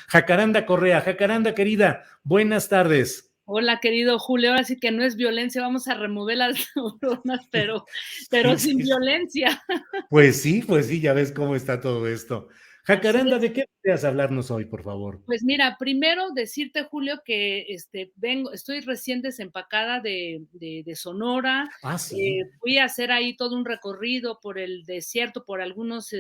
Jacaranda Correa. Jacaranda, querida, buenas tardes. Hola, querido Julio, ahora sí que no es violencia, vamos a remover las neuronas, pero Sí, sin sí, sí. violencia. Pues sí, ya ves cómo está todo esto. Así Jacaranda, es. ¿de qué deseas hablarnos hoy, por favor? Pues mira, primero decirte, Julio, que estoy recién desempacada de Sonora. Ah, sí. Fui a hacer ahí todo un recorrido por el desierto, por algunos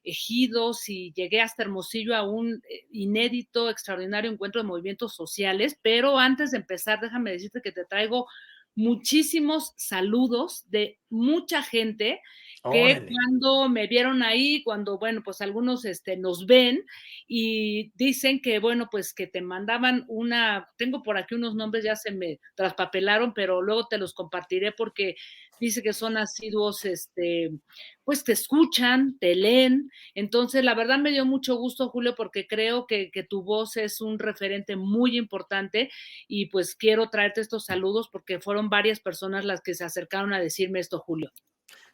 ejidos, y llegué hasta Hermosillo a un inédito, extraordinario encuentro de movimientos sociales. Pero antes de empezar, déjame decirte que te traigo muchísimos saludos de mucha gente que Órale. cuando me vieron ahí, cuando, bueno, pues algunos nos ven y dicen que, bueno, pues que te mandaban tengo por aquí unos nombres, ya se me traspapelaron, pero luego te los compartiré porque dice que son asiduos, pues te escuchan, te leen. Entonces, la verdad me dio mucho gusto, Julio, porque creo que tu voz es un referente muy importante y pues quiero traerte estos saludos porque fueron varias personas las que se acercaron a decirme esto, Julio.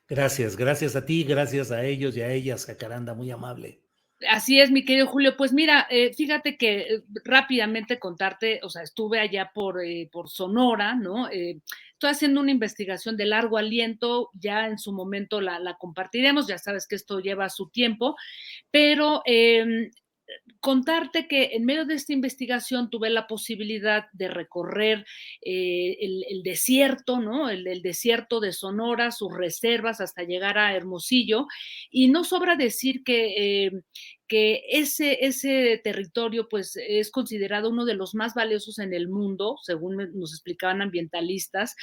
Gracias, gracias a ti, gracias a ellos y a ellas, Jacaranda, muy amable. Así es, mi querido Julio. Pues mira, fíjate que rápidamente contarte, o sea, estuve allá por Sonora, ¿no? Estoy haciendo una investigación de largo aliento, ya en su momento la compartiremos, ya sabes que esto lleva su tiempo, pero contarte que en medio de esta investigación tuve la posibilidad de recorrer el desierto, ¿no? El desierto de Sonora, sus reservas hasta llegar a Hermosillo, y no sobra decir que ese territorio pues es considerado uno de los más valiosos en el mundo, según nos explicaban ambientalistas,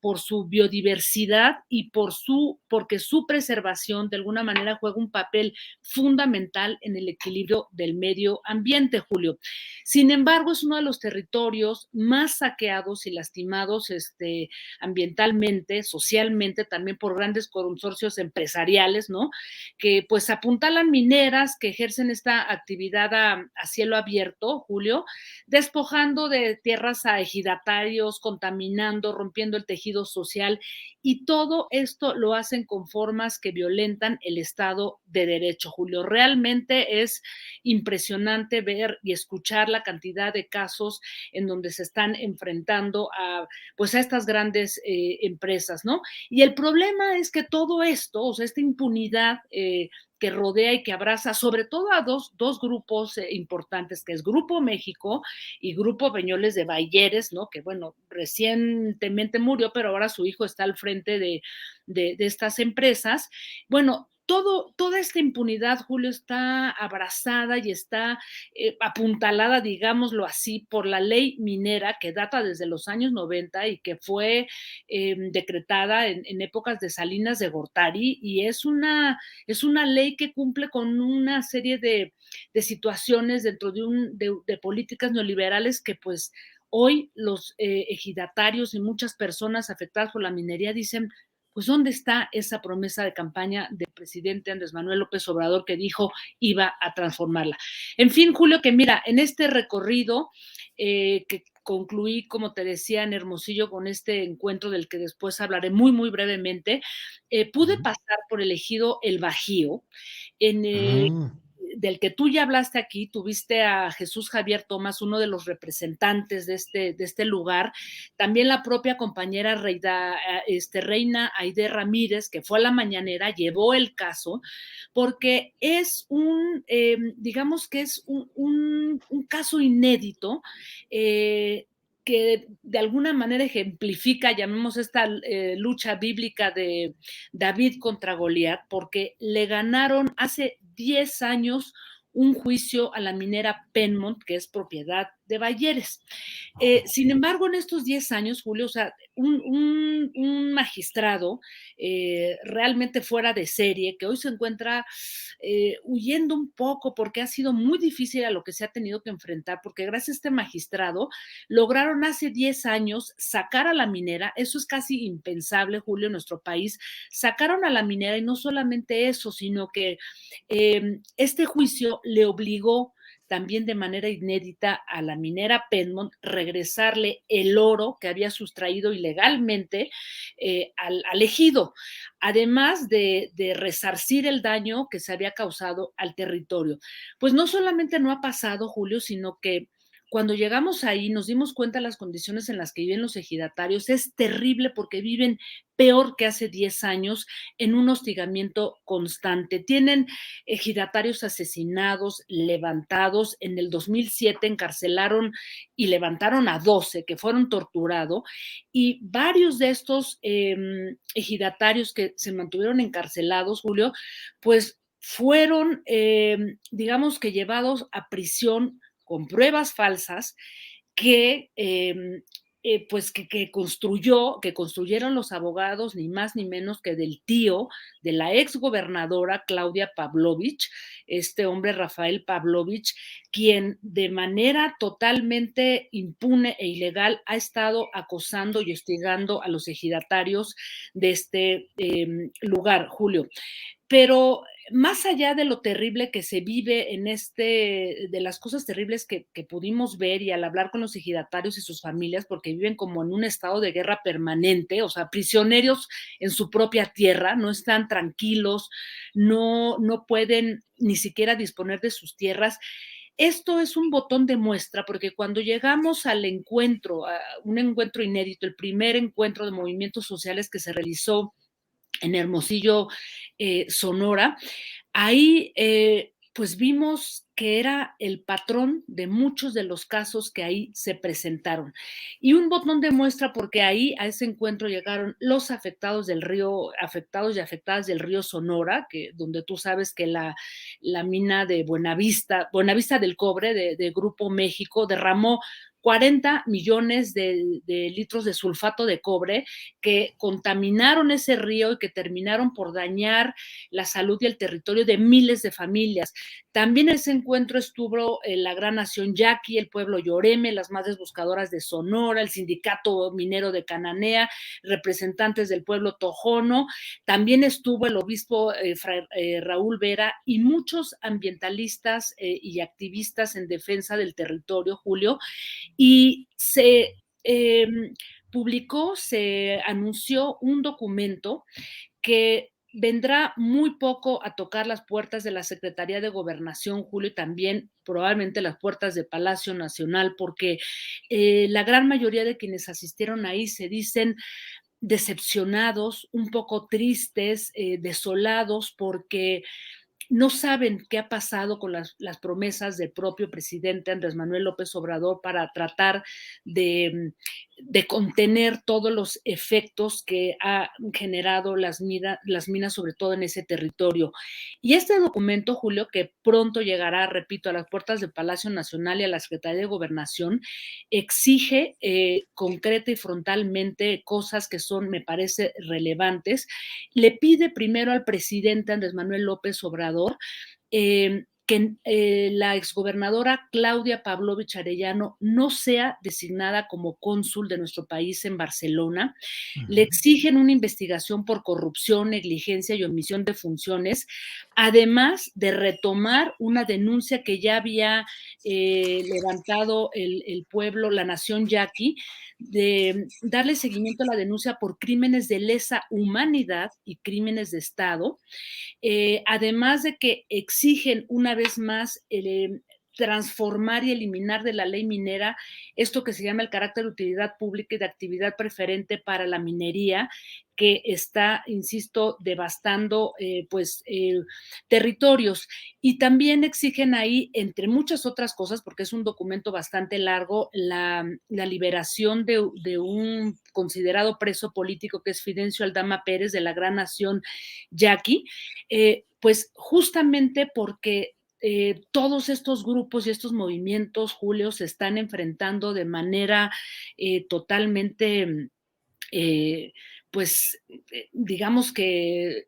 por su biodiversidad y porque su preservación de alguna manera juega un papel fundamental en el equilibrio del medio ambiente, Julio. Sin embargo, es uno de los territorios más saqueados y lastimados ambientalmente, socialmente, también por grandes consorcios empresariales, ¿no? Que pues apuntalan mineras que ejercen esta actividad a cielo abierto, Julio, despojando de tierras a ejidatarios, contaminando, rompiendo el tejido social, y todo esto lo hacen con formas que violentan el Estado de Derecho, Julio. Realmente es impresionante ver y escuchar la cantidad de casos en donde se están enfrentando pues a estas grandes empresas, ¿no? Y el problema es que todo esto, o sea, esta impunidad que rodea y que abraza sobre todo a dos grupos importantes, que es Grupo México y Grupo Peñoles de Balleres, ¿no? Que bueno, recientemente murió, pero ahora su hijo está al frente de estas empresas. Bueno, toda esta impunidad, Julio, está abrazada y está apuntalada, digámoslo así, por la ley minera que data desde los años 90 y que fue decretada en épocas de Salinas de Gortari, y es una ley que cumple con una serie de situaciones dentro de políticas neoliberales que pues hoy los ejidatarios y muchas personas afectadas por la minería dicen, pues ¿dónde está esa promesa de campaña del presidente Andrés Manuel López Obrador que dijo iba a transformarla? En fin, Julio, que mira, en este recorrido que concluí, como te decía, en Hermosillo con este encuentro del que después hablaré muy, muy brevemente, pude pasar por el ejido El Bajío, en, Mm. del que tú ya hablaste aquí, tuviste a Jesús Javier Tomás, uno de los representantes de este lugar, también la propia compañera Reina Aide Ramírez, que fue a la mañanera, llevó el caso, porque es digamos que es un caso inédito, que de alguna manera ejemplifica, llamemos esta lucha bíblica de David contra Goliat, porque le ganaron hace 10 años un juicio a la minera Penmont, que es propiedad de Balleres. Sin embargo, en estos 10 años, Julio, o sea, un magistrado realmente fuera de serie, que hoy se encuentra huyendo un poco porque ha sido muy difícil a lo que se ha tenido que enfrentar, porque gracias a este magistrado lograron hace 10 años sacar a la minera, eso es casi impensable, Julio, en nuestro país, sacaron a la minera, y no solamente eso, sino que este juicio le obligó también de manera inédita a la minera Penmont, regresarle el oro que había sustraído ilegalmente al ejido, además de resarcir el daño que se había causado al territorio. Pues no solamente no ha pasado, Julio, sino que cuando llegamos ahí nos dimos cuenta de las condiciones en las que viven los ejidatarios. Es terrible porque viven peor que hace 10 años en un hostigamiento constante. Tienen ejidatarios asesinados, levantados. En el 2007 encarcelaron y levantaron a 12 que fueron torturados, y varios de estos ejidatarios que se mantuvieron encarcelados, Julio, pues fueron, digamos que llevados a prisión con pruebas falsas que, pues que construyeron los abogados, ni más ni menos que del tío de la ex gobernadora Claudia Pavlovich, este hombre Rafael Pavlovich, quien de manera totalmente impune e ilegal ha estado acosando y hostigando a los ejidatarios de este lugar, Julio. Pero más allá de lo terrible que se vive de las cosas terribles que pudimos ver y al hablar con los ejidatarios y sus familias, porque viven como en un estado de guerra permanente, o sea, prisioneros en su propia tierra, no están tranquilos, no pueden ni siquiera disponer de sus tierras. Esto es un botón de muestra, porque cuando llegamos al encuentro, a un encuentro inédito, el primer encuentro de movimientos sociales que se realizó en Hermosillo, Sonora, ahí pues vimos que era el patrón de muchos de los casos que ahí se presentaron. Y un botón de muestra porque ahí a ese encuentro llegaron los afectados del río, afectados y afectadas del río Sonora, donde tú sabes que la mina de Buenavista del Cobre de Grupo México derramó 40 millones de litros de sulfato de cobre que contaminaron ese río y que terminaron por dañar la salud y el territorio de miles de familias. También en ese encuentro estuvo la Gran Nación Yaqui, el pueblo Yoreme, las Madres Buscadoras de Sonora, el Sindicato Minero de Cananea, representantes del pueblo Tojono. También estuvo el obispo Raúl Vera y muchos ambientalistas y activistas en defensa del territorio, Julio, y eh, se anunció un documento que vendrá muy poco a tocar las puertas de la Secretaría de Gobernación, Julio, y también probablemente las puertas de Palacio Nacional, porque la gran mayoría de quienes asistieron ahí se dicen decepcionados, un poco tristes, desolados, porque no saben qué ha pasado con las promesas del propio presidente Andrés Manuel López Obrador para tratar de contener todos los efectos que ha generado las minas, sobre todo en ese territorio. Y este documento, Julio, que pronto llegará, repito, a las puertas del Palacio Nacional y a la Secretaría de Gobernación, exige concreta y frontalmente cosas que son, me parece, relevantes. Le pide primero al presidente Andrés Manuel López Obrador que la exgobernadora Claudia Pavlovich Arellano no sea designada como cónsul de nuestro país en Barcelona. Le exigen una investigación por corrupción, negligencia y omisión de funciones, además de retomar una denuncia que ya había levantado el pueblo, la nación yaqui, de darle seguimiento a la denuncia por crímenes de lesa humanidad y crímenes de Estado, además de que exigen una vez más transformar y eliminar de la ley minera esto que se llama el carácter de utilidad pública y de actividad preferente para la minería, que está, insisto, devastando territorios. Y también exigen ahí, entre muchas otras cosas, porque es un documento bastante largo, la liberación de un considerado preso político que es Fidencio Aldama Pérez, de la Gran Nación Yaqui, pues justamente porque todos estos grupos y estos movimientos, Julio, se están enfrentando de manera totalmente, eh, pues, digamos que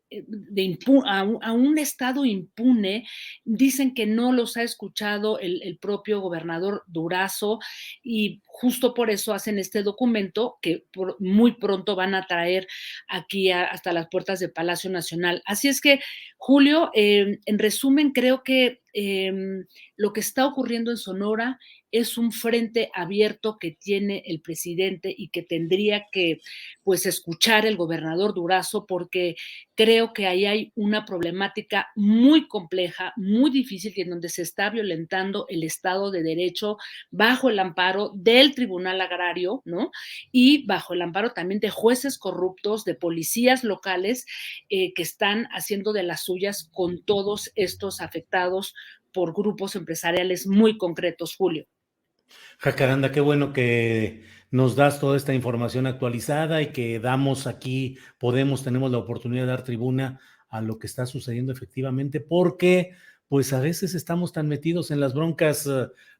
a un Estado impune. Dicen que no los ha escuchado el propio gobernador Durazo, y justo por eso hacen este documento que muy pronto van a traer aquí hasta las puertas del Palacio Nacional. Así es que, Julio, en resumen, creo que lo que está ocurriendo en Sonora es un frente abierto que tiene el presidente y que tendría que, pues, escuchar el gobernador Durazo, porque creo que ahí hay una problemática muy compleja, muy difícil, y en donde se está violentando el Estado de Derecho bajo el amparo del Tribunal Agrario, ¿no? Y bajo el amparo también de jueces corruptos, de policías locales que están haciendo de las suyas con todos estos afectados por grupos empresariales muy concretos, Julio. Jacaranda, qué bueno que nos das toda esta información actualizada y que damos aquí, tenemos la oportunidad de dar tribuna a lo que está sucediendo efectivamente, porque pues a veces estamos tan metidos en las broncas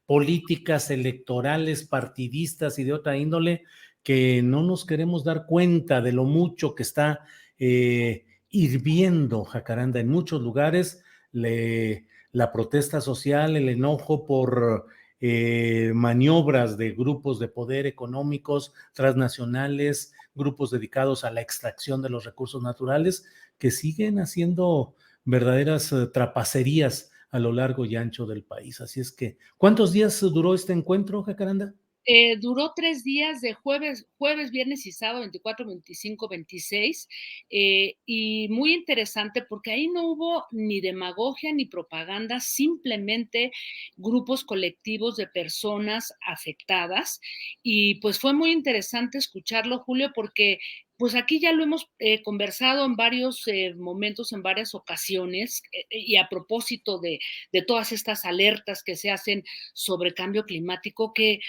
políticas, electorales, partidistas y de otra índole, que no nos queremos dar cuenta de lo mucho que está hirviendo, Jacaranda, en muchos lugares, la protesta social, el enojo por maniobras de grupos de poder económicos transnacionales, grupos dedicados a la extracción de los recursos naturales, que siguen haciendo verdaderas trapacerías a lo largo y ancho del país. Así es que, ¿cuántos días duró este encuentro, Jacaranda? Duró 3 días, de jueves, viernes y sábado, 24, 25, 26, y muy interesante porque ahí no hubo ni demagogia ni propaganda, simplemente grupos colectivos de personas afectadas. Y pues fue muy interesante escucharlo, Julio, porque pues aquí ya lo hemos conversado en varios momentos, en varias ocasiones, y a propósito de todas estas alertas que se hacen sobre cambio climático, que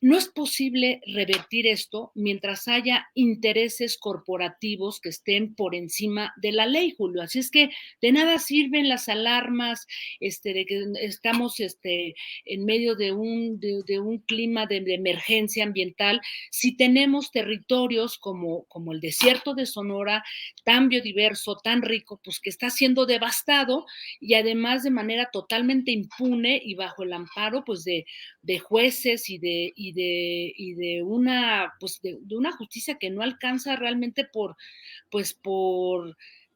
no es posible revertir esto mientras haya intereses corporativos que estén por encima de la ley, Julio. Así es que de nada sirven las alarmas, de que estamos en medio de un clima de emergencia ambiental, si tenemos territorios como el desierto de Sonora, tan biodiverso, tan rico, pues que está siendo devastado, y además de manera totalmente impune y bajo el amparo pues de jueces y de una, pues de una justicia que no alcanza realmente por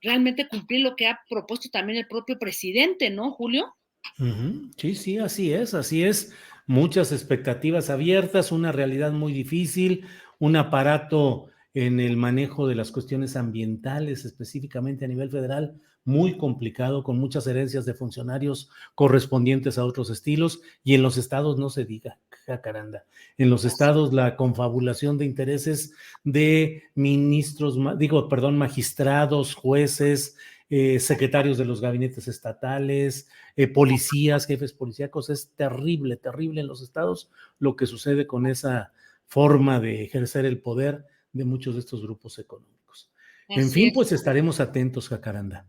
realmente cumplir lo que ha propuesto también el propio presidente, ¿no, Julio? Ujú. Sí, sí, así es, así es. Muchas expectativas abiertas, una realidad muy difícil, un aparato en el manejo de las cuestiones ambientales, específicamente a nivel federal, muy complicado, con muchas herencias de funcionarios correspondientes a otros estilos, y en los estados no se diga, jacaranda. En los Así. estados la confabulación de intereses de ministros, perdón, magistrados, jueces, secretarios de los gabinetes estatales, policías, jefes policíacos, es terrible, terrible en los estados lo que sucede con esa forma de ejercer el poder de muchos de estos grupos económicos. En Así fin, es. pues estaremos atentos, Jacaranda.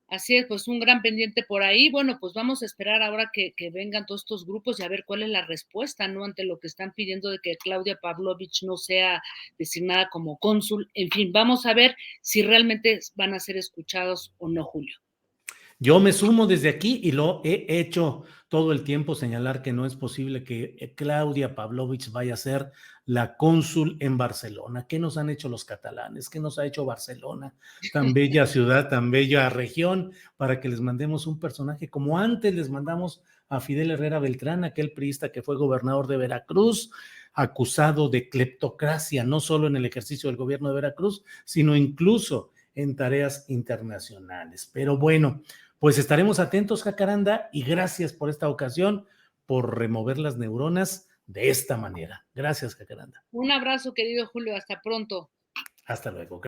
Así es, pues un gran pendiente por ahí. Bueno, pues vamos a esperar ahora que vengan todos estos grupos y a ver cuál es la respuesta, ¿no? Ante lo que están pidiendo de que Claudia Pavlovich no sea designada como cónsul. En fin, vamos a ver si realmente van a ser escuchados o no, Julio. Yo me sumo desde aquí y lo he hecho todo el tiempo, señalar que no es posible que Claudia Pavlovich vaya a ser la cónsul en Barcelona. ¿Qué nos han hecho los catalanes? ¿Qué nos ha hecho Barcelona? Tan bella ciudad, tan bella región, para que les mandemos un personaje como antes les mandamos a Fidel Herrera Beltrán, aquel priista que fue gobernador de Veracruz, acusado de cleptocracia, no solo en el ejercicio del gobierno de Veracruz, sino incluso en tareas internacionales. Pero bueno, pues estaremos atentos, Jacaranda, y gracias por esta ocasión, por remover las neuronas de esta manera. Gracias, Jacaranda. Un abrazo, querido Julio, hasta pronto. Hasta luego.